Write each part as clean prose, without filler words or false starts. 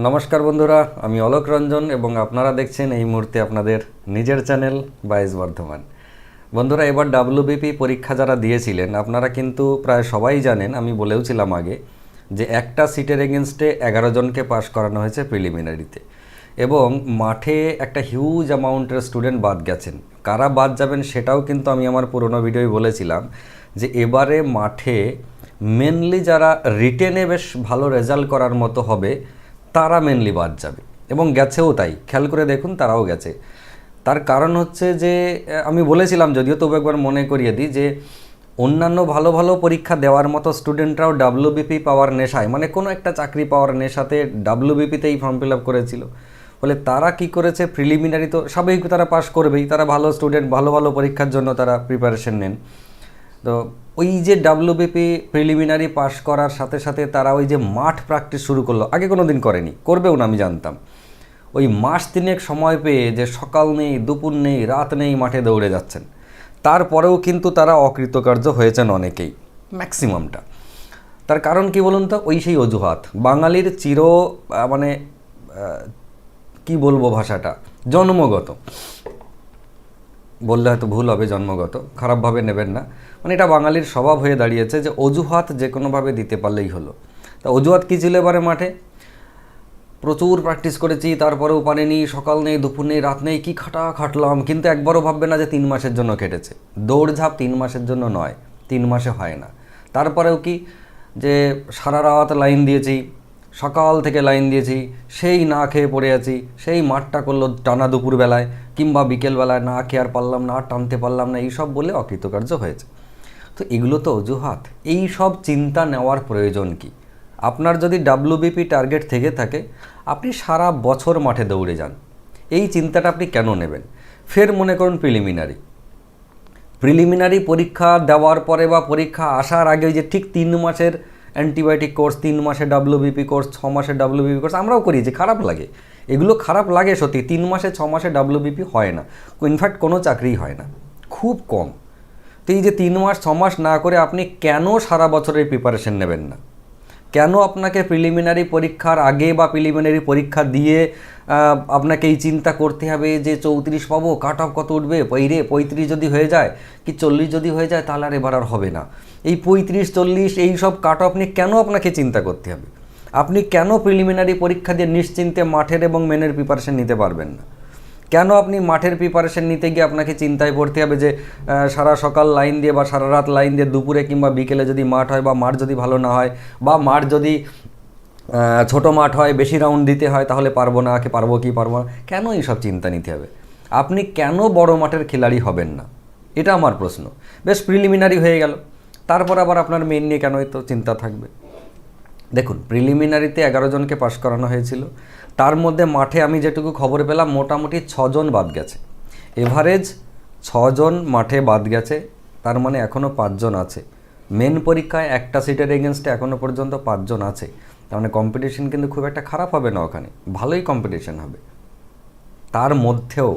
নমস্কার বন্ধুরা, আমি অলোক রঞ্জন এবং আপনারা দেখছেন এই মুহূর্তে আপনাদের নিজের চ্যানেল বাইশ বর্ধমান। বন্ধুরা, এবার ডাব্লিউবিপি পরীক্ষা যারা দিয়েছিলেন আপনারা কিন্তু প্রায় সবাই জানেন, আমি বলেওছিলাম আগে যে একটা সিটের এগেনস্টে 11 জনকে পাস করানো হয়েছে প্রিলিমিনারিতে এবং মাঠে একটা হিউজ অ্যামাউন্টের স্টুডেন্ট বাদ গেছেন। কারা বাদ যাবেন সেটাও কিন্তু আমি আমার পুরনো ভিডিওয় বলেছিলাম যে এবারে মাঠে মেনলি যারা রিটেনে বেশ ভালো রেজাল্ট করার মতো হবে তারা মেনলি বাদ যাবে এবং গেছেও, তাই খেয়াল করে দেখুন তারাও গেছে। তার কারণ হচ্ছে যে আমি বলেছিলাম, যদিও তবু একবার মনে করিয়ে দিই, যে অন্যান্য ভালো ভালো পরীক্ষা দেওয়ার মতো স্টুডেন্টরাও ডাব্লিউবিপি পাওয়ার নেশায়, মানে কোনো একটা চাকরি পাওয়ার নেশাতে ডাব্লিউবিপিতেই ফর্ম ফিল আপ করেছিল। ফলে তারা কি করেছে, প্রিলিমিনারি তো স্বাভাবিক তারা পাস করবেই, তারা ভালো স্টুডেন্ট, ভালো ভালো পরীক্ষার জন্য তারা প্রিপারেশন নেন। তো ওই যে ডাব্লিউবিপি প্রিলিমিনারি পাস করার সাথে সাথে তারা ওই যে মাঠ প্র্যাকটিস শুরু করলো, আগে কোনো দিন করেনি, করবেও না আমি জানতাম। ওই মাস তিনেক সময় পেয়ে যে সকাল নেই, দুপুর নেই, রাত নেই মাঠে দৌড়ে যাচ্ছেন, তারপরেও কিন্তু তারা অকৃতকার্য হয়েছেন অনেকেই, ম্যাক্সিমামটা। তার কারণ কি বলুন তো, ওই সেই অজুহাত, বাঙালির মানে কি বলবো ভাষাটা, জন্মগত বললে হয়তো ভুল হবে, জন্মগত, খারাপভাবে নেবেন না, মানে এটা বাঙালির স্বভাব হয়ে দাঁড়িয়েছে যে অজুহাত যে কোনোভাবে দিতে পারলেই হলো। তা অজুহাত কী ছিল এবারে, মাঠে প্রচুর প্র্যাকটিস করেছি তারপরেও পারিনি, সকাল নেই, দুপুর নেই, রাত নেই, কী খাটলাম, কিন্তু একবারও ভাববে না যে 3 মাসের জন্য কেটেছে। দৌড়ঝাঁপ 3 মাসের জন্য নয়, 3 মাসে হয় না। তারপরেও কি যে সারা রাত লাইন দিয়েছি, সকাল থেকে লাইন দিয়েছি, সেই না খেয়ে পড়ে আছি, সেই মাঠটা করলো টানা দুপুরবেলায় কিংবা বিকেলবেলায়, না খেয়ে আর পারলাম না, আর টানতে পারলাম না, এইসব বলে অকৃতকার্য হয়েছে। তো এগুলো তো অজুহাত, এই সব চিন্তা নেওয়ার প্রয়োজন কি? আপনার যদি ডাব্লিউবিপি টার্গেট থেকে থাকে, আপনি সারা বছর মাঠে দৌড়ে যান, এই চিন্তাটা আপনি কেন নেবেন? ফের মনে করুন প্রিলিমিনারি পরীক্ষা দেওয়ার পরে বা পরীক্ষা আসার আগে যে ঠিক 3 মাসের অ্যান্টিবায়োটিক কোর্স, 3 মাসের ডাব্লিউবিপি কোর্স, 6 মাসের ডাব্লিউবিপি কোর্স আমরাও করি, যে খারাপ লাগে, এগুলো খারাপ লাগে সত্যি। 3 মাসে 6 মাসে ডাব্লিউবিপি হয় না, ইনফ্যাক্ট কোনো চাকরিই হয় না, খুব কম। তো এই যে 3 মাস 6 মাস না করে আপনি কেন সারা বছরের প্রিপারেশন নেবেন না? কেন আপনাকে প্রিলিমিনারি পরীক্ষার আগে বা প্রিলিমিনারি পরীক্ষা দিয়ে আপনাকে এই চিন্তা করতে হবে যে 34 পাবো, কাট অফ কত উঠবে, 35 যদি হয়ে যায় কি 40 যদি হয়ে যায় তাহলে আর এবার আর হবে না। এই 35 40 এই সব কাট অফ নিয়ে কেন আপনাকে চিন্তা করতে হবে? আপনি কেন প্রিলিমিনারি পরীক্ষা দিয়ে নিশ্চিন্তে মাঠের এবং মেনের প্রিপারেশন নিতে পারবেন না? কেন আপনি মাঠের প্রিপারেশন নিতে গিয়ে আপনাকে চিন্তায় পড়তে হবে যে সারা সকাল লাইন দিয়ে বা সারা রাত লাইন দিয়ে দুপুরে কিংবা বিকেলে যদি মাঠ হয়, বা মাঠ যদি ভালো না হয়, বা মাঠ যদি ছোট মাঠ হয়, বেশি রাউন্ড দিতে হয়, তাহলে পারবো না, পারবো না, কেন এইসব চিন্তা নিতে হবে? আপনি কেন বড় মাঠের খেলাড়ি হবেন না? এটা আমার প্রশ্ন। বেশ, প্রিলিমিনারি হয়ে গেল, তারপর আবার আপনার মেন নিয়ে কেন এত চিন্তা থাকবে? দেখুন, প্রিলিমিনারিতে 11 জনকে পাস করানো হয়েছিল, তার মধ্যে মাঠে আমি যেটুকু খবর পেলাম মোটামুটি 6 জন বাদ গেছে, এভারেজ 6 জন মাঠে বাদ গেছে, তার মানে এখনও 5 জন আছে। মেন পরীক্ষায় একটা সিটের এগেনস্টে এখনও পর্যন্ত 5 জন আছে, তার মানে কম্পিটিশন কিন্তু খুব একটা খারাপ হবে না, ওখানে ভালোই কম্পিটিশন হবে। তার মধ্যেও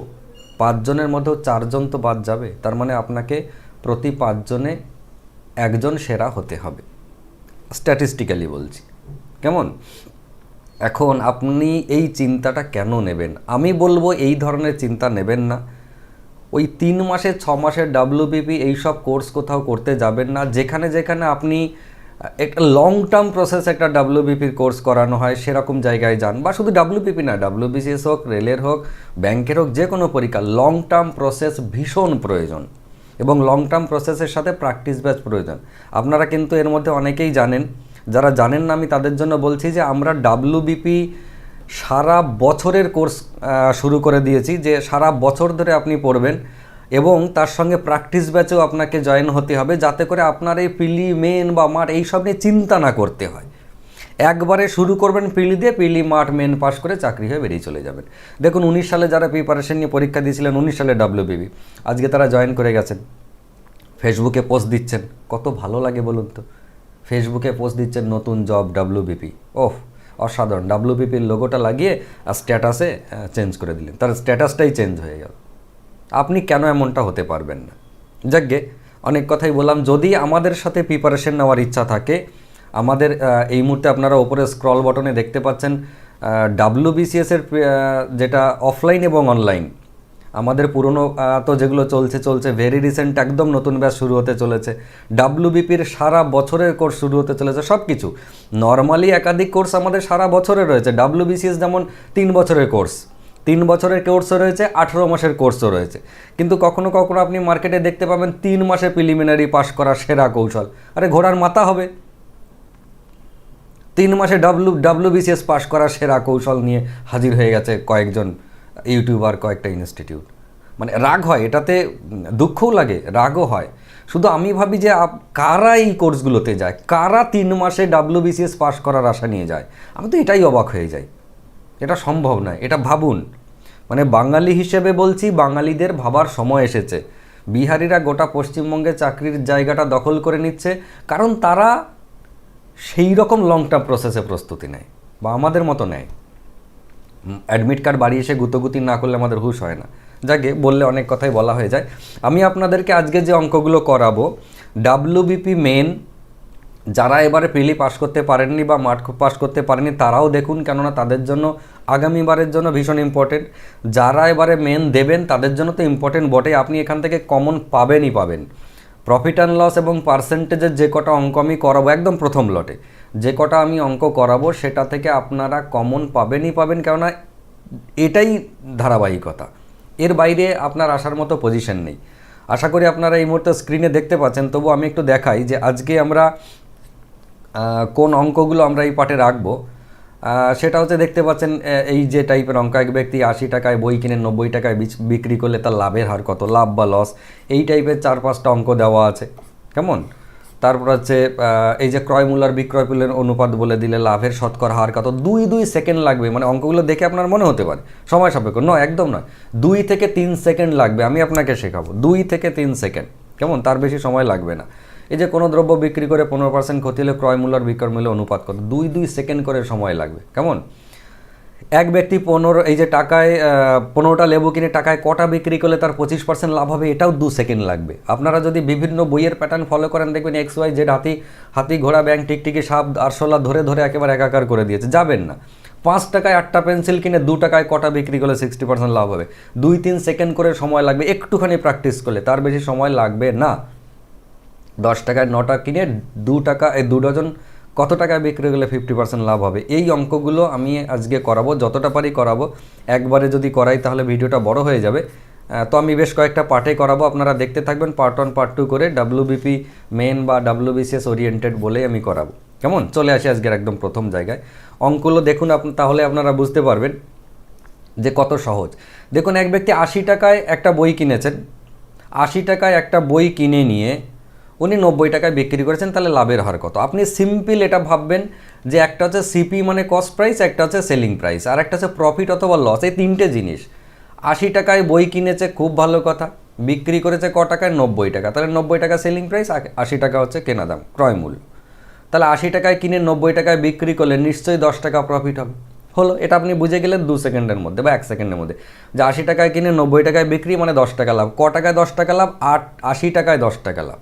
5 জনের মধ্যেও 4 জন তো বাদ যাবে, তার মানে আপনাকে প্রতি 5 জনে 1 জন সেরা হতে হবে, স্ট্যাটিস্টিক্যালি বলছি। কেমন? এখন আপনি এই চিন্তাটা কেন নেবেন? আমি বলবো এই ধরনের চিন্তা নেবেন না। ওই 3 মাসে 6 মাসের ডাব্লিউবিপি এইসব কোর্স কোথাও করতে যাবেন না। যেখানে যেখানে আপনি একটা লং টার্ম প্রসেস একটা ডাব্লিউবিপির কোর্স করানো হয় সেরকম জায়গায় যান, বা শুধু ডাব্লিউবিপি না, ডাব্লিউবিসিএস হোক, রেলের হোক, ব্যাংকের হোক, যে কোনো পরীক্ষা লং টার্ম প্রসেস ভীষণ প্রয়োজন, এবং লং টার্ম প্রসেসের সাথে প্র্যাকটিস ব্যাচ প্রয়োজন। আপনারা কিন্তু এর মধ্যে অনেকেই জানেন, যারা জানেন না আমি তাদের জন্য বলছি যে আমরা ডাব্লিউবিপি সারা বছরের কোর্স শুরু করে দিয়েছি, যে সারা বছর ধরে আপনি পড়বেন এবং তার সঙ্গে প্র্যাকটিস ব্যাচেও আপনাকে জয়েন হতে হবে, যাতে করে আপনার এই প্রিলি, মেন বা মাঠ এইসব নিয়ে চিন্তা না করতে হয়। একবারে শুরু করবেন প্রিলি দিয়ে, প্রিলি, মাঠ, মেন পাস করে চাকরি হয়ে বেরিয়ে চলে যাবেন। দেখুন 19 সালে যারা প্রিপারেশন নিয়ে পরীক্ষা দিয়েছিলেন 19 সালে ডাব্লিউবিপি, আজকে তারা জয়েন করে গেছেন, ফেসবুকে পোস্ট দিচ্ছেন, কত ভালো লাগে বলুন তো। ফেসবুকে পোস্ট দিচ্ছেন নতুন জব ডাব্লিউবিপি, ওহ অসাধারণ, ডাব্লিউবিপির লোগোটা লাগিয়ে আর স্ট্যাটাসে চেঞ্জ করে দিলেন, তার স্ট্যাটাসটাই চেঞ্জ হয়ে গেল। আপনি কেন এমনটা হতে পারবেন না? যাকগে, অনেক কথাই বললাম। যদি আমাদের সাথে প্রিপারেশন নেওয়ার ইচ্ছা থাকে, আমাদের এই মুহূর্তে আপনারা ওপরে স্ক্রল বটনে দেখতে পাচ্ছেন WBCS এর যেটা অফলাইন এবং অনলাইন, আমাদের পুরনো তো যেগুলো চলছে ভেরি রিসেন্ট একদম নতুন ব্যাচ শুরু হতে চলেছে, WBPর সারা বছরের কোর্স শুরু হতে চলেছে, সব কিছু নর্মালি একাধিক কোর্স আমাদের সারা বছরে রয়েছে। WBCS যেমন 3 বছরের কোর্স, 3 বছরের কোর্সও রয়েছে, 18 মাসের কোর্সও রয়েছে, কিন্তু কখনো কখনো আপনি মার্কেটে দেখতে পাবেন 3 মাসে প্রিলিমিনারি পাস করা সেরা কৌশল। আরে ঘোড়ার মাথা হবে, 3 মাসে WBCS পাস করা সেরা কৌশল নিয়ে হাজির হয়ে গেছে কয়েকজন ইউটিউবার, কয়েকটা ইনস্টিটিউট। মানে রাগ হয়, এটাতে দুঃখও লাগে, রাগও হয়। শুধু আমি ভাবি যে কারা এই কোর্সগুলোতে যায়, কারা 3 মাসে WBCS পাস করার আশা নিয়ে যায়, আমি তো এটাই অবাক হয়ে যাই। এটা সম্ভব নয়, এটা ভাবুন। মানে বাঙালি হিসেবে বলছি, বাঙালিদের ভাবার সময় এসেছে। বিহারিরা গোটা পশ্চিমবঙ্গে চাকরির জায়গাটা দখল করে নিচ্ছে, কারণ তারা সেই রকম লং টার্ম প্রসেসে প্রস্তুতি নেয়, বা আমাদের মতো নেয়। অ্যাডমিট কার্ড বাড়ি এসে গুতোগুতি না করলে আমাদের হুঁশ হয় না। যাকে বললে অনেক কথাই বলা হয়ে যায়। আমি আপনাদেরকে আজকে যে অঙ্কগুলো করাবো, WBP মেন যারা এবারে প্রিলি পাস করতে পারেননি বা মাঠ পাস করতে পারেনি তারাও দেখুন, কেননা তাদের জন্য আগামীবারের জন্য ভীষণ ইম্পর্টেন্ট। যারা এবারে মেন দেবেন তাদের জন্য তো ইম্পর্টেন্ট বটেই, আপনি এখান থেকে কমন পাবেনই পাবেন। প্রফিট অ্যান্ড লস এবং পার্সেন্টেজের যে কটা অঙ্ক আমি করাবো একদম প্রথম লটে, যে কটা আমি অঙ্ক করাবো সেটা থেকে আপনারা কমন পাবেনই পাবেন, কেননা এটাই ধারাবাহিকতা। এর বাইরে আপনার আসার মতো পজিশন নেই। আশা করি আপনারা এই মুহূর্তে স্ক্রিনে দেখতে পাচ্ছেন, তবু আমি একটু দেখাই যে আজকে আমরা কোন অঙ্কগুলো আমরা এই পার্টে রাখবো। সেটা হচ্ছে দেখতে পাচ্ছেন এই যে টাইপের অঙ্ক, এক ব্যক্তি 80 টাকায় বই কিনে 90 টাকায় বিক্রি করলে তার লাভের হার কত, লাভ বা লস, এই টাইপের 4-5টা অঙ্ক দেওয়া আছে। কেমন? তারপর হচ্ছে এই যে ক্রয় মূল্য আর বিক্রয় মূল্যের অনুপাত বলে দিলে লাভের শতকরা হার কত, 2 সেকেন্ড লাগবে। মানে অঙ্কগুলো দেখে আপনার মনে হতে পারে সময় সাপেক্ষ, নয়, একদম নয়। 2 থেকে 3 সেকেন্ড লাগবে, আমি আপনাকে শেখাবো। 2 থেকে 3 সেকেন্ড, কেমন? তার বেশি সময় লাগবে না। এই যে কোনো দ্রব্য বিক্রি করে 15% ক্ষতি হলে ক্রয় মূল্য আর বিক্রয় মূল্য অনুপাত কত, 2 সেকেন্ড করে সময় লাগবে। কেমন? এক ব্যক্তি 15 এই যে টাকায় 15টা লেবু কিনে টাকায় কটা বিক্রি করলে তার 25% লাভ হবে, এটাও 2 সেকেন্ড লাগবে। আপনারা যদি বিভিন্ন বইয়ের প্যাটার্ন ফলো করেন দেখবেন XYZ হাতি ঘোড়া ব্যাং টিকটিকি সাপ আরশোলা ধরে ধরে একেবারে একাকার করে দিয়েছে, যাবেন না। 5 টাকায় 8টা পেন্সিল কিনে 2 টাকায় কটা বিক্রি করলে 60% লাভ হবে, 2-3 সেকেন্ড করে সময় লাগবে একটুখানি প্র্যাকটিস করলে, তার বেশি সময় লাগবে না। 10 টাকায় 9টা কিনে 2 টাকা 2 ডজন কত টাকায় বিক্রি করলে 50% লাভ হবে। এই অঙ্কগুলো আমি আজকে করাবো, যতটা পারি করাবো। একবারে যদি করাই তাহলে ভিডিওটা বড় হয়ে যাবে, তো আমি বেশ কয়েকটা পার্টে করাবো, আপনারা দেখতে থাকবেন। পার্ট 1 পার্ট 2 করে WBP মেন বা WBCS ওরিয়েন্টেড বলেই আমি করাবো। কেমন? চলে আসি আজকের একদম প্রথম জায়গায়। অঙ্কগুলো দেখুন, তাহলে আপনারা বুঝতে পারবেন যে কত সহজ। দেখুন, এক ব্যক্তি 80 টাকায় একটা বই কিনেছেন, 80 টাকায় একটা বই কিনে নিয়ে উনি 90 টাকায় বিক্রি করেছেন, তাহলে লাভের হার কত? আপনি সিম্পল এটা ভাববেন যে একটা হচ্ছে সিপি মানে কস্ট প্রাইস, একটা হচ্ছে সেলিং প্রাইস, আর একটা হচ্ছে প্রফিট অথবা লস। এই 3টে জিনিস। 80 টাকায় বই কিনেছে, খুব ভালো কথা, বিক্রি করেছে ক টাকায়? 90 টাকা, তাহলে 90 টাকা সেলিং প্রাইস, 80 টাকা হচ্ছে কেনা দাম, ক্রয় মূল্য। তাহলে 80 টাকায় কিনে 90 টাকায় বিক্রি করলে নিশ্চয়ই 10 টাকা প্রফিট হবে। হলো, এটা আপনি বুঝে গেলেন 2 সেকেন্ডের মধ্যে বা 1 সেকেন্ডের মধ্যে, যে 80 টাকায় কিনে 90 টাকায় বিক্রি মানে 10 টাকা লাভ। ক টাকায় 10 টাকা লাভ? 80 টাকায় 10 টাকা লাভ।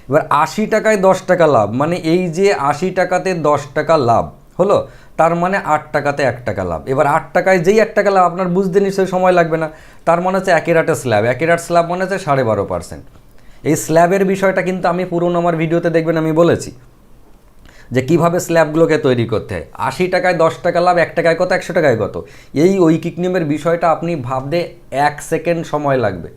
এবার 80 টাকায় 10 টাকা লাভ মানে এই যে 80 টাকাতে 10 টাকা লাভ হলো, তার মানে 8 টাকাতে 1 টাকা লাভ। এবার 8 টাকায় যেই 1 টাকা লাভ, আপনার বুঝতে নিশ্চয়ই সময় লাগবে না। তার মানে হচ্ছে একেরাটে স্ল্যাব, একেরাট স্ল্যাব মানে হচ্ছে 12.5%। এই স্ল্যাবের বিষয়টা কিন্তু আমি পুরনো আমার ভিডিওতে দেখবেন আমি বলেছি যে কীভাবে স্ল্যাবগুলোকে তৈরি করতে হয়। 80 টাকায় 10 টাকা লাভ, 1 টাকায় কত, 100 টাকায় কত, এই ঐকিক নিয়মের বিষয়টা আপনি ভাবতে 1 সেকেন্ড সময় লাগবে,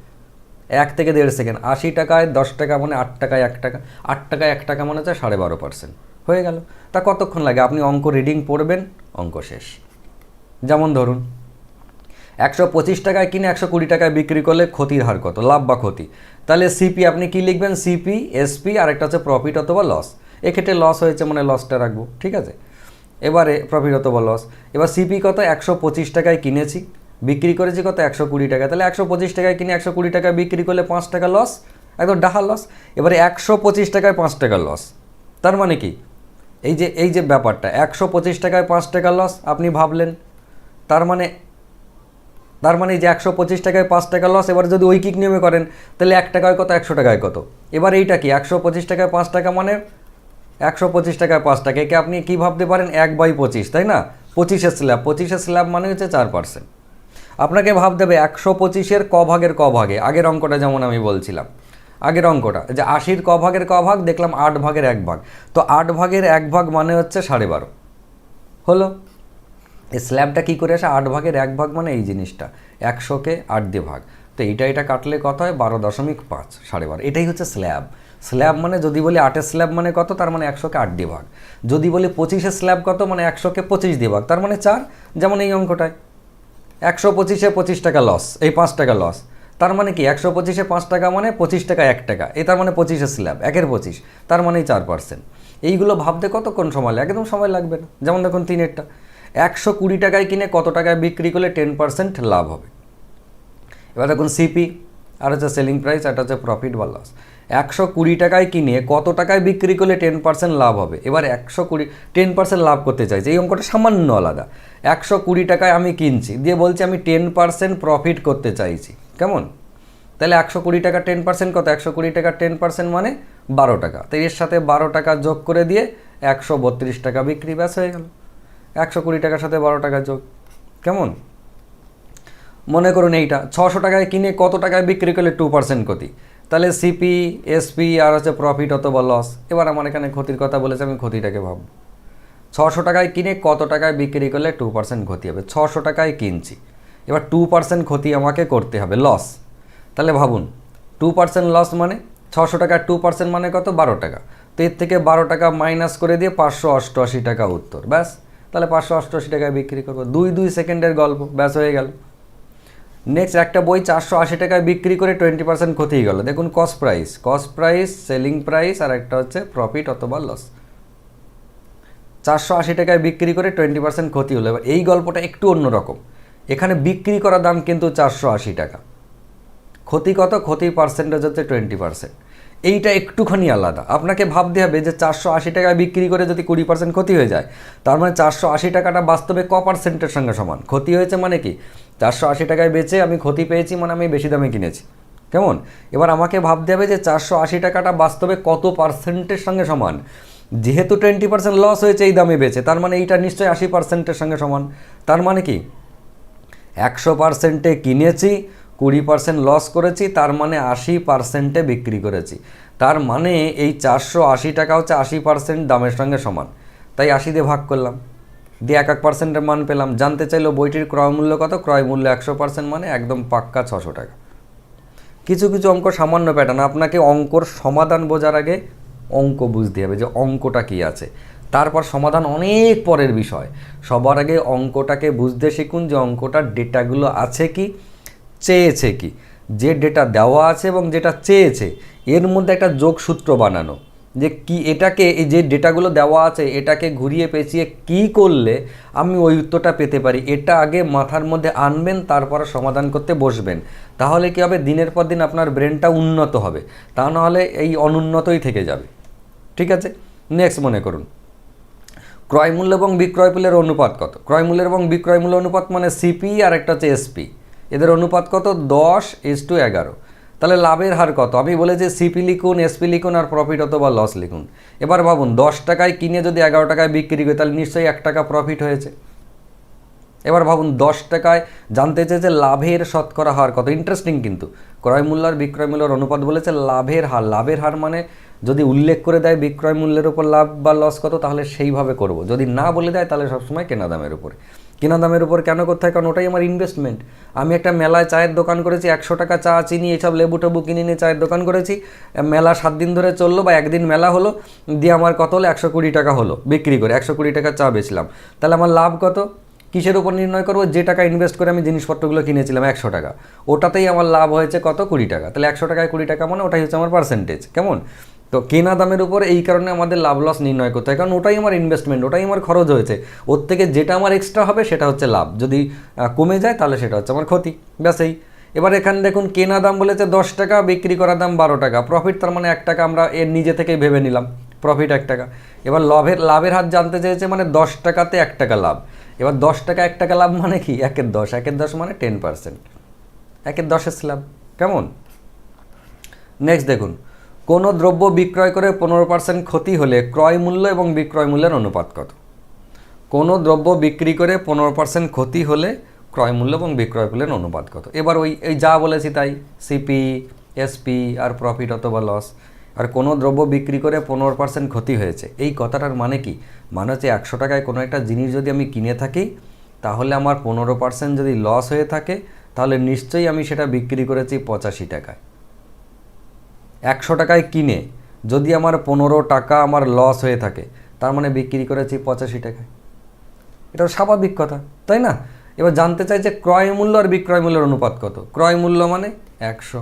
1 থেকে 1.5 সেকেন্ড। 80 টাকায় 10 টাকা মানে 8 টাকায় 1 টাকা, 8 টাকায় 1 টাকা মানে হচ্ছে 12.5%, হয়ে গেল। তা কতক্ষণ লাগে? আপনি অঙ্ক রিডিং পড়বেন, অঙ্ক শেষ। যেমন ধরুন 125 টাকায় কিনে 120 টাকায় বিক্রি করলে ক্ষতির হার কত, লাভ বা ক্ষতি? তাহলে সিপি আপনি কি লিখবেন? সিপি, এসপি, আর একটা হচ্ছে প্রফিট অথবা লস। এক্ষেত্রে লস হয়েছে মানে লসটা রাখবো, ঠিক আছে। এবারে প্রফিট অথবা লস। এবার সিপি কত? 125 টাকায় কিনেছি, বিক্রি করেছি কত? 120 টাকা। তাহলে 125 টাকায় কিনে 120 টাকায় বিক্রি করলে 5 টাকা লস, একদম ডাহা লস। এবারে 125 টাকায় 5 টাকা লস, তার মানে কি? এই যে ব্যাপারটা, 125 টাকায় 5 টাকা লস আপনি ভাবলেন, তার মানে এই যে 125 টাকায় 5 টাকা লস। এবার যদি ঐকিক নিয়মে করেন তাহলে 1 টাকায় কত, 100 টাকায় কত? এবার এইটা কি? 125 টাকায় 5 টাকা মানে 125 টাকায় 5 টাকা, একে আপনি কী ভাবতে পারেন? 1/25, তাই না? 25-এর স্ল্যাব, 25-এর স্ল্যাব মানে হচ্ছে 4%। আপনাকে ভাবতে হবে 125-এর ক ভাগের ক ভাগে, আগের অঙ্কটা যেমন আমি বলছিলাম, আগের অঙ্কটা যে 80-র ক ভাগের ক ভাগ, দেখলাম 8 ভাগের 1 ভাগ, তো 8 ভাগের 1 ভাগ মানে হচ্ছে 12.5 হলো। এই স্ল্যাবটা কী করে আসে? 8 ভাগের 1 ভাগ মানে এই জিনিসটা, 100-কে 8 দিয়ে ভাগ, তো এটা কাটলে কত হয়? 12.5, 12.5, এটাই হচ্ছে স্ল্যাব। স্ল্যাব মানে যদি বলি 8-এর স্ল্যাব মানে কত, তার মানে 100-কে 8 দিয়ে ভাগ। যদি বলি 25-এর স্ল্যাব কত, মানে 100-কে 25 দিয়ে ভাগ, তার মানে 4। যেমন এই অঙ্কটায় 125-এ 25 টাকা লস, এই 5 টাকা লস, তার মানে কি 125-এ 5 টাকা মানে 25 টাকা 1 টাকা, এই তার মানে 25-এর স্ল্যাব, 1/25, তার মানে 4%। এইগুলো ভাবতে কতক্ষণ সময় লাগে? একদম সময় লাগবে না। যেমন দেখুন 3-এরটা, 120 টাকায় কিনে কত টাকায় বিক্রি করলে 10% লাভ হবে। এবার দেখুন সিপি, আর হচ্ছে সেলিং প্রাইস, এটা হচ্ছে প্রফিট বা লস। 120 টাকায় কিনে কত টাকায় বিক্রি করলে 10% লাভ হবে। এবার 10% লাভ করতে চাইছে, এই অঙ্কটা সামান্য আলাদা। 120 টাকায় আমি কিনছি, দিয়ে বলছি আমি 10% প্রফিট করতে চাইছি, কেমন? তাহলে 120 টাকা 10% কত? 120 টাকা 10% মানে 12 টাকা, তো এর সাথে 12 টাকা যোগ করে দিয়ে 132 টাকা বিক্রি, ব্যাস হয়ে গেল। 120 টাকার সাথে 12 টাকা যোগ, কেমন? মনে করুন এইটা 600 টাকায় কিনে কত টাকায় বিক্রি করলে 2% ক্ষতি, তাহলে সিপি, এসপি আর হচ্ছে প্রফিট অথবা লস। এবার আমার এখানে ক্ষতির কথা বলেছে, আমি ক্ষতিটাকে ভাবব। 600 টাকায় কিনে কত টাকায় বিক্রি করলে 2% ক্ষতি হবে। 600 টাকায় কিনছি, এবার 2% ক্ষতি আমাকে করতে হবে, লস। তাহলে ভাবুন 2% লস মানে 600 টাকার 2% মানে কত? 12 টাকা। তো এর থেকে 12 টাকা মাইনাস করে দিয়ে 588 টাকা উত্তর, ব্যাস। তাহলে 588 টাকায় বিক্রি করবো, 2 সেকেন্ডের গল্প, ব্যাস হয়ে গেল। নেক্সট একটা বই 480 টাকায় বিক্রি করে 20% ক্ষতি গেল। দেখুন কস্ট প্রাইস, সেলিং প্রাইস, আর একটা হচ্ছে প্রফিট অথবা লস। 480 টাকায় বিক্রি করে 20% ক্ষতি হলো। এবার এই গল্পটা একটু অন্যরকম, এখানে বিক্রি করা দাম কিন্তু 480 টাকা, ক্ষতি কত? ক্ষতির পার্সেন্টেজ হচ্ছে 20%। এইটা একটুখানি আলাদা, আপনাকে ভাবতে হবে যে 480 টাকায় বিক্রি করে যদি 20% ক্ষতি হয়ে যায়, তার মানে 480 টাকাটা বাস্তবে ক পার্সেন্টের সঙ্গে সমান? ক্ষতি হয়েছে মানে কি 480 টাকায় বেচে আমি ক্ষতি পেয়েছি, মানে আমি বেশি দামে কিনেছি, কেমন? এবার আমাকে ভাবতে হবে যে 480 টাকাটা বাস্তবে কত পার্সেন্টের সঙ্গে সমান? যেহেতু 20% লস হয়েছে এই দামে বেচে, তার মানে এইটা নিশ্চয়ই 80%-এর সঙ্গে সমান। তার মানে কি 100%-এ কিনেছি, 20% লস করেছি, তার মানে 80%-এ বিক্রি করেছি। তার মানে এই 480 টাকা হচ্ছে 80% দামের সঙ্গে সমান। তাই 80 দিয়ে ভাগ করলাম, দিয়ে 1% মান পেলাম। জানতে চাইলো বইটির ক্রয় মূল্য কত? ক্রয় মূল্য 100% মানে একদম পাক্কা 600 টাকা। কিছু কিছু অঙ্ক সামান্য প্যাটার্ন, আপনাকে অঙ্কর সমাধান বোঝার আগে অঙ্ক বুঝতে হবে যে অঙ্কটা কী আছে, তারপর সমাধান অনেক পরের বিষয়। সবার আগে অঙ্কটাকে বুঝতে শিখুন যে অঙ্কটার ডেটাগুলো আছে কি, চেয়েছে কি। যে ডেটা দেওয়া আছে এবং যেটা চেয়েছে এর মধ্যে একটা যোগসূত্র বানানো, যে কি এটাকে, এই যে ডেটাগুলো দেওয়া আছে এটাকে ঘুরিয়ে পেঁচিয়ে কি করলে আমি ওই উত্তরটা পেতে পারি, এটা আগে মাথার মধ্যে আনবেন, তারপরে সমাধান করতে বসবেন। তাহলে কী হবে? দিনের পর দিন আপনার ব্রেনটা উন্নত হবে, তা নাহলে এই অনুন্নতই থেকে যাবে। ঠিক আছে, নেক্সট মনে করুন ক্রয় মূল্য এবং বিক্রয় মূল্যের অনুপাত কত? ক্রয় মূল্যের এবং বিক্রয় মূল্য অনুপাত মানে সিপি আর একটা হচ্ছে এসপি, এদের অনুপাত কত? 10:11। তাহলে লাভের হার কত? আমি বলেছি সিপি লিখুন, এসপি লিখুন, আর প্রফিট অথবা লস লিখুন। এবার ভাবুন 10 টাকায় কিনে যদি 11 টাকায় বিক্রি করে, তাহলে নিশ্চয়ই 1 টাকা প্রফিট হয়েছে। এবার ভাবুন 10 টাকায় জানতে চেয়েছে লাভের শতকরা হার কত। ইন্টারেস্টিং কিন্তু, ক্রয় মূল্য আর বিক্রয় মূল্যের অনুপাত বলেছে লাভের হার। লাভের হার মানে যদি উল্লেখ করে দেয় বিক্রয় মূল্যের উপর লাভ বা লস কত, তাহলে সেইভাবে করব। যদি না বলে দেয় তাহলে সবসময় কেনা দামের উপরে। কেনা দামের উপর কেন করতে হয়? কারণ ওটাই আমার ইনভেস্টমেন্ট। আমি একটা মেলায় চায়ের দোকান করেছি, 100 টাকা চা, চিনি, এসব লেবু টেবু কিনে নিয়ে চায়ের দোকান করেছি। মেলা 7 দিন ধরে চললো বা একদিন মেলা হলো, দিয়ে আমার কত হলো? 120 টাকা হলো বিক্রি করে, 120 টাকা চা বেচলাম। তাহলে আমার লাভ কত? কিসের উপর নির্ণয় করবো? যে টাকা ইনভেস্ট করে আমি জিনিসপত্রগুলো কিনেছিলাম 100 টাকা, ওটাতেই আমার লাভ হয়েছে কত? 20 টাকা। তাহলে 100 টাকায় 20 টাকা মানে ওটাই হচ্ছে আমার পার্সেন্টেজ, কেমন? তো কেনা দামের উপর এই কারণে আমাদের লাভ লস নির্ণয় করতে হয়, কারণ ওটাই আমার ইনভেস্টমেন্ট, ওটাই আমার খরচ হয়েছে। ওর থেকে যেটা আমার এক্সট্রা হবে সেটা হচ্ছে লাভ, যদি কমে যায় তাহলে সেটা হচ্ছে আমার ক্ষতি, ব্যাস এই। এবার এখানে দেখুন কেনা দাম বলেছে 10 টাকা, বিক্রি করার দাম 12 টাকা, প্রফিট তার মানে 1 টাকা আমরা এর নিজে থেকেই ভেবে নিলাম, প্রফিট 1 টাকা। এবার লাভের হার জানতে চেয়েছে, মানে 10 টাকাতে 1 টাকা লাভ। এবার 10 টাকা 1 টাকা লাভ মানে কি? 1/10, 1/10 মানে 10%, 1/10 স্ল্যাব, কেমন? নেক্সট দেখুন, কোনো দ্রব্য বিক্রয় করে 15% ক্ষতি হলে ক্রয় মূল্য এবং বিক্রয় মূল্যের অনুপাত কত? কোনো দ্রব্য বিক্রি করে 15% ক্ষতি হলে ক্রয় মূল্য এবং বিক্রয় মূল্যের অনুপাত কত। এবার এই যা বলেছি তাই, সিপি, এসপি আর প্রফিট অথবা লস। আর কোনো দ্রব্য বিক্রি করে 15% ক্ষতি হয়েছে, এই কথাটার মানে কি? মানে হচ্ছে 100 টাকায় কোনো একটা জিনিস যদি আমি কিনে থাকি, তাহলে আমার 15% যদি লস হয়ে থাকে, তাহলে নিশ্চয়ই আমি সেটা বিক্রি করেছি 85 টাকায়। 100 টাকায় কিনে যদি আমার 15 টাকা আমার লস হয়ে থাকে, তার মানে বিক্রি করেছি 85 টাকায়। এটা স্বাভাবিক কথা, তাই না? এবার জানতে চাই যে ক্রয় মূল্য আর বিক্রয় মূল্যের অনুপাত কত। ক্রয় মূল্য মানে 100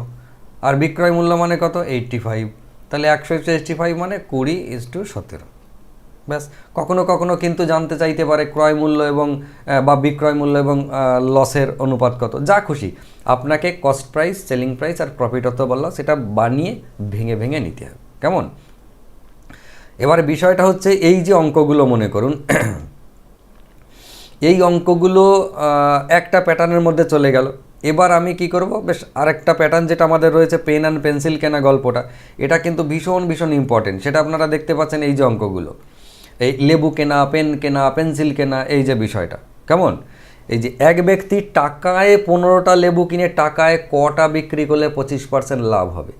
আর বিক্রয় মূল্য মানে কত? 85। তাহলে 100/85 মানে 20:17। ব্যাস। কখনো কখনো কিন্তু জানতে চাইতে পারে ক্রয় মূল্য এবং বা বিক্রয় মূল্য এবং লসের অনুপাত কত। যা খুশি, আপনাকে কস্ট প্রাইস, সেলিং প্রাইস আর প্রফিট অথবা লস এটা বানিয়ে ভেঙে ভেঙে নিতে হবে। কেমন? এবার বিষয়টা হচ্ছে এই যে অঙ্কগুলো মনে করুন, এই অঙ্কগুলো একটা প্যাটার্নের মধ্যে চলে গেল। এবার আমি কি করব, বেশ আরেকটা প্যাটার্ন যেটা আমাদের রয়েছে পেন অ্যান্ড পেন্সিল কেনা গল্পটা, এটা কিন্তু ভীষণ ভীষণ ইম্পর্টেন্ট। সেটা আপনারা দেখতে পাচ্ছেন এই যে অঙ্কগুলো, এই লেবু কেনা, পেন কেনা, পেন্সিল কেনা, এই যে বিষয়টা। কেমন? এই যে এক ব্যক্তি টাকায় 15টা লেবু কিনে টাকায় কটা বিক্রি করলে 25% লাভ হবে।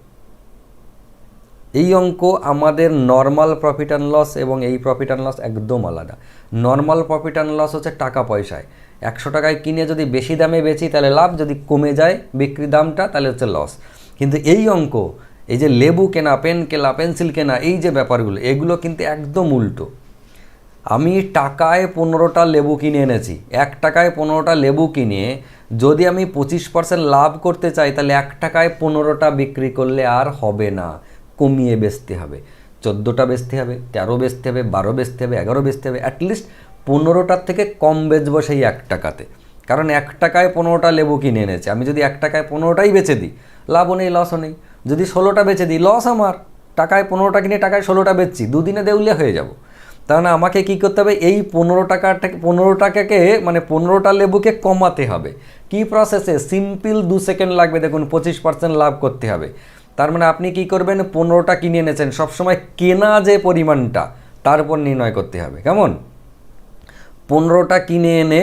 এই অঙ্ক আমাদের নর্মাল প্রফিট অ্যান্ড লস এবং এই প্রফিট অ্যান্ড লস একদম আলাদা। নর্মাল প্রফিট অ্যান্ড লস হচ্ছে টাকা পয়সায়। 100 টাকায় কিনে যদি বেশি দামে বেচি তাহলে লাভ, যদি কমে যায় বিক্রি দামটা তাহলে হচ্ছে লস। কিন্তু এই অঙ্ক, এই যে লেবু কেনা, পেন কেনা, পেন্সিল কেনা, এই যে ব্যাপারগুলো, এগুলো কিন্তু একদম উল্টো। আমি টাকায় 15টা লেবু কিনে এনেছি, 1 টাকায় 15টা লেবু কিনে যদি আমি 25% লাভ করতে চাই, তাহলে 1 টাকায় 15টা বিক্রি করলে আর হবে না, কমিয়ে বেচতে হবে। 14টা বেচতে হবে, 13 বেচতে হবে, 12 বেচতে হবে, 11 বেচতে হবে। অ্যাটলিস্ট 15টার থেকে কম বেচবো সেই 1 টাকাতে। কারণ 1 টাকায় 15টা লেবু কিনে এনেছে, আমি যদি 1 টাকায় 15টাই বেচে দিই, লাভও নেই লসও নেই। যদি 16টা বেচে দিই, লস আমার। টাকায় 15টা কিনে টাকায় 16টা বেচছি, দুদিনে দেউলিয়া হয়ে যাব। তাহলে আমাকে কী করতে হবে, এই 15 টাকাকে মানে 15টা লেবুকে কমাতে হবে। কি প্রসেসে? সিম্পল 2 সেকেন্ড লাগবে। দেখুন 25% লাভ করতে হবে। তার মানে আপনি কি করবেন, 15টা কিনে এনেছেন, সবসময় কেনা যে পরিমাণটা তার উপর নির্ণয় করতে হবে। কেমন? 15টা কিনে এনে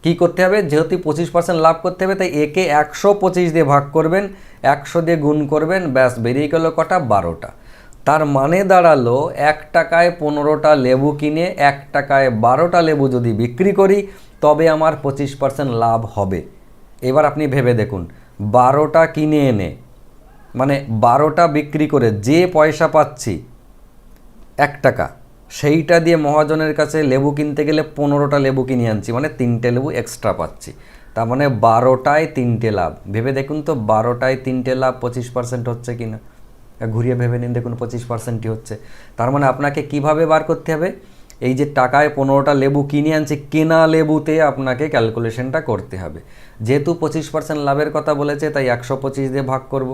কি করতে হবে, যেহেতু 25% লাভ করতে হবে, তাই একে 125 দিয়ে ভাগ করবেন, 100 দিয়ে গুণ করবেন, ব্যাস বেরিয়ে গেল কটা? 12টা। তার মানে দাঁড়ালো 1 টাকায় 15টা লেবু কিনে 1 টাকায় 12টা লেবু যদি বিক্রি করি, তবে আমার 25% লাভ হবে। এবার আপনি ভেবে দেখুন, 12টা কিনে এনে মানে 12টা বিক্রি করে যে পয়সা পাচ্ছি 1 টাকা, সেইটা দিয়ে মহাজনের কাছে লেবু কিনতে গেলে 15টা লেবু কিনে আনছি, মানে 3টে লেবু এক্সট্রা পাচ্ছি। তার মানে 12টায় 3টে লাভ। ভেবে দেখুন তো, 12টায় 3টে লাভ 25% হচ্ছে কি না? ঘুরিয়ে ভেবে নিন, দেখুন 25%ই হচ্ছে। তার মানে আপনাকে কিভাবে বার করতে হবে, এই যে টাকায় 15টা লেবু কিনে আনছি, কেনা লেবুতে আপনাকে ক্যালকুলেশনটা করতে হবে। যেহেতু 25% লাভের কথা বলেছে, তাই 125 দিয়ে ভাগ করব,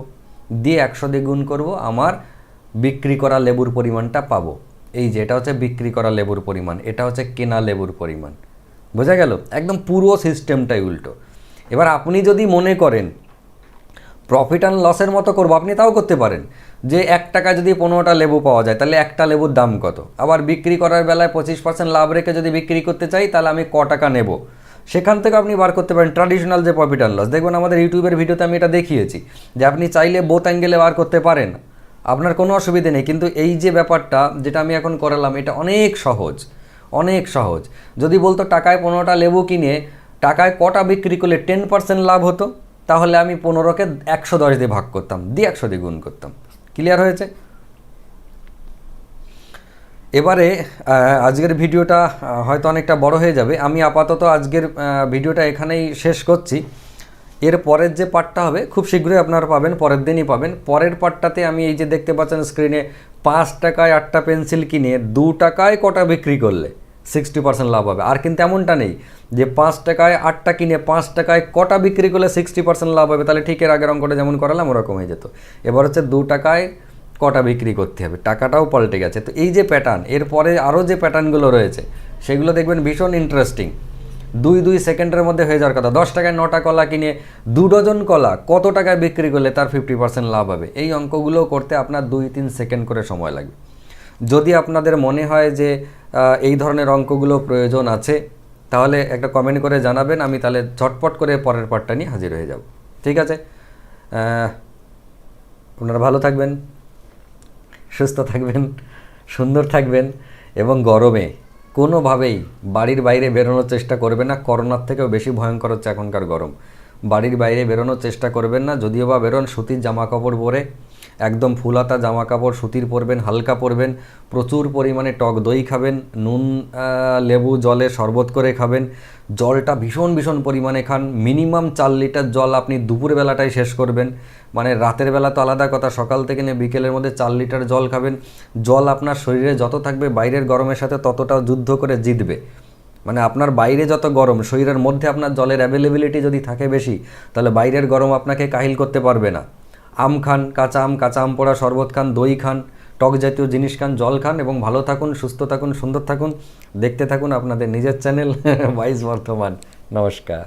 দিয়ে 100 দিয়ে গুণ করব, আমার বিক্রি করা লেবুর পরিমাণটা পাবো। এই যে এটা হচ্ছে বিক্রি করা লেবুর পরিমাণ, এটা হচ্ছে কেনা লেবুর পরিমাণ। বোঝা গেল? একদম পুরো সিস্টেমটাই উল্টো। এবার আপনি যদি মনে করেন প্রফিট অ্যান্ড লসের মতো করবো, আপনি তাও করতে পারেন। যে 1 টাকা যদি 15টা লেবু পাওয়া যায়, তাহলে একটা লেবুর দাম কত? আবার বিক্রি করার বেলায় 25% লাভ রেখে যদি বিক্রি করতে চাই, তাহলে আমি ক টাকা নেব, সেখান থেকে আপনি বার করতে পারেন ট্র্যাডিশনাল যে প্রফিট অ্যান্ড লস। দেখবেন আমাদের ইউটিউবের ভিডিওতে আমি এটা দেখিয়েছি যে আপনি চাইলে বোথ অ্যাঙ্গেলে বার করতে পারেন, আপনার কোনো অসুবিধে নেই। কিন্তু এই যে ব্যাপারটা যেটা আমি এখন করালাম, এটা অনেক সহজ, অনেক সহজ। যদি বলতো টাকায় 15টা লেবু কিনে টাকায় কটা বিক্রি করলে 10% লাভ হতো, তাহলে আমি 15কে 110 দিয়ে ভাগ করতাম, দিয়ে 100 দিয়ে গুণ করতাম। ক্লিয়ার হয়েছে? এবারে আজকের ভিডিওটা হয়তো অনেকটা বড় হয়ে যাবে, আমি আপাতত আজকের ভিডিওটা এখানেই শেষ করছি। এর পরের যে পার্টটা হবে খুব শীঘ্রই আপনারা পাবেন, পরের দিনই পাবেন। পরের পার্টটাতে আমি এই যে দেখতে পাচ্ছেন স্ক্রিনে, 5 টাকায় 8টা পেন্সিল কিনে 2 টাকায় কটা বিক্রি করলে 60% লাভ হবে। আর কিন্তু এমনটা নেই যে 5 টাকায় 8টা কিনে 5 টাকায় কটা বিক্রি করলে 60% লাভ হবে, তাহলে ঠিক এর আগের অঙ্কটা যেমন করালাম ওরকম হয়ে যেত। এবার হচ্ছে 2 টাকায় কটা বিক্রি করতে হবে, টাকাটাও পাল্টে গেছে। তো এই যে প্যাটার্ন, এরপরে আরও যে প্যাটার্নগুলো রয়েছে সেগুলো দেখবেন ভীষণ ইন্টারেস্টিং। 2 সেকেন্ডের মধ্যে হয়ে যাওয়ার কথা। 10 টাকায় 9টা কলা কিনে 2 ডজন কলা কত টাকায় বিক্রি করলে তার 50% লাভ হবে। এই অঙ্কগুলো করতে আপনার 2-3 সেকেন্ড করে সময় লাগবে। যদি আপনাদের মনে হয় যে এই ধরনের অঙ্কগুলো প্রয়োজন আছে, তাহলে একটা কমেন্ট করে জানাবেন, আমি তাহলে ঝটপট করে পরের পার্টটা নিয়ে হাজির হয়ে যাব। ঠিক আছে, আপনারা ভালো থাকবেন, সুস্থ থাকবেন, সুন্দর থাকবেন, এবং গরমে কোনোভাবেই বাড়ির বাইরে বেরোনোর চেষ্টা করবেন না। করোনার থেকেও বেশি ভয়ঙ্কর হচ্ছে এখনকার গরম। বাড়ির বাইরে বেরোনোর চেষ্টা করবেন না, যদিও বা বেরোন সুতির জামা কাপড় পরে, একদম ফুলাতা জামা কাপড় সুতির পরবেন, হালকা পরবেন, প্রচুর পরিমাণে টক দই খাবেন, নুন লেবু জলে শরবত করে খাবেন, জলটা ভীষণ ভীষণ পরিমাণে খান। মিনিমাম 4 লিটার জল আপনি দুপুরবেলাটাই শেষ করবেন, মানে রাতের বেলা তো আলাদা কথা, সকাল থেকে নিয়ে বিকেলের মধ্যে 4 লিটার জল খাবেন। জল আপনার শরীরে যত থাকবে বাইরের গরমের সাথে ততটা যুদ্ধ করে জিতবে। মানে আপনার বাইরে যত গরম, শরীরের মধ্যে আপনার জলের অ্যাভেলেবিলিটি যদি থাকে বেশি, তাহলে বাইরের গরম আপনাকে কাহিল করতে পারবে না। আম খান, কাঁচা আম পোড়া শরবত খান, দই খান, টক জাতীয় জিনিস খান, জল খান, এবং ভালো থাকুন, সুস্থ থাকুন, সুন্দর থাকুন। দেখতে থাকুন আপনাদের নিজের চ্যানেল ওয়াইজ বর্ধমান। নমস্কার।